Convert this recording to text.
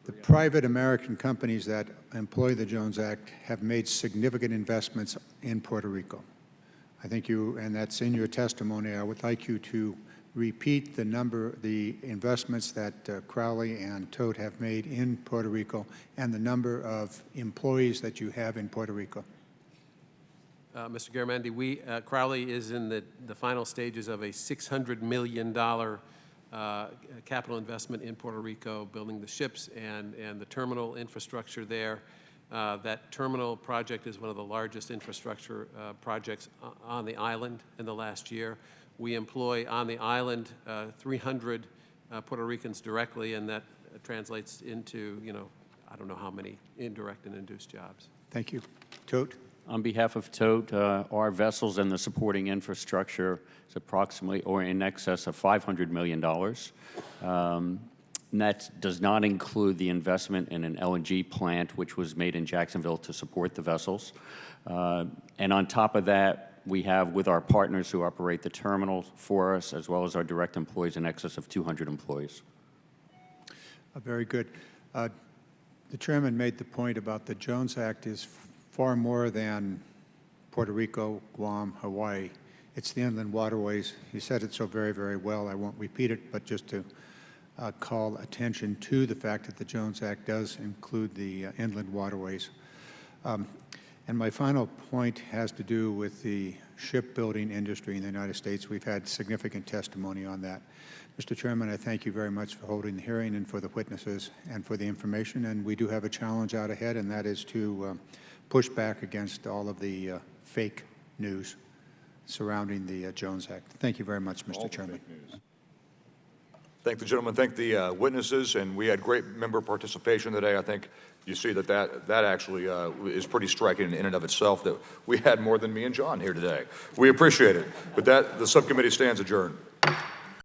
The private American companies that employ the Jones Act have made significant investments in Puerto Rico. I think you, and that's in your testimony, I would like you to repeat the investments that Crowley and Todt have made in Puerto Rico and the number of employees that you have in Puerto Rico. Mr. Garamendi, Crowley is in the final stages of a $600 million capital investment in Puerto Rico, building the ships and the terminal infrastructure there. That terminal project is one of the largest infrastructure projects on the island in the last year. We employ on the island 300 Puerto Ricans directly, and that translates into, I don't know how many indirect and induced jobs. Thank you. Todt? On behalf of Todt, our vessels and the supporting infrastructure is approximately or in excess of $500 million. And that does not include the investment in an LNG plant, which was made in Jacksonville to support the vessels. And on top of that, we have, with our partners who operate the terminal for us, as well as our direct employees, in excess of 200 employees. Very good. The chairman made the point about the Jones Act is far more than Puerto Rico, Guam, Hawaii. It's the inland waterways. He said it so very, very well. I won't repeat it, but just to call attention to the fact that the Jones Act does include the inland waterways. And my final point has to do with the shipbuilding industry in the United States. We've had significant testimony on that. Mr. Chairman, I thank you very much for holding the hearing and for the witnesses and for the information. And we do have a challenge out ahead, and that is to push back against all of the fake news surrounding the Jones Act. Thank you very much, Mr. Chairman. Thank the gentleman. Thank the witnesses. And we had great member participation today. I think you see that actually is pretty striking in and of itself, that we had more than me and John here today. We appreciate it. But the subcommittee stands adjourned.